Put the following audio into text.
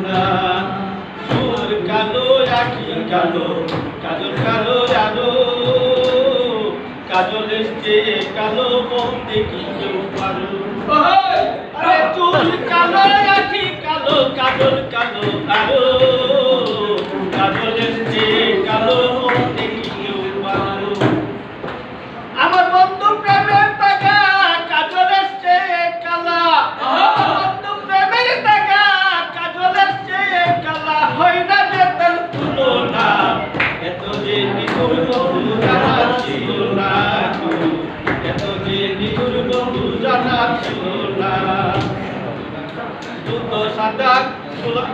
না চুল কালো আখি কালো কাজল কালো জানো কাজলের চেয়ে কালো মন দেখি কেউ পারো আরে চুল কালো আখি কালো কাজল কালো আরো কাজলের চেয়ে কালো মন দেখি কেউ পারো আমার বন্ধু প্রেমের টাকা কাজলের চেয়ে কালা বন্ধু প্রেমের টাকা কাজলের চেয়ে কালা হয় না বেতন তুলনা এত যে নিগুর বন্ধু জানা ছিল না এত যে নিগুর বন্ধু জানা ছিল না দুটো সাদা খোলা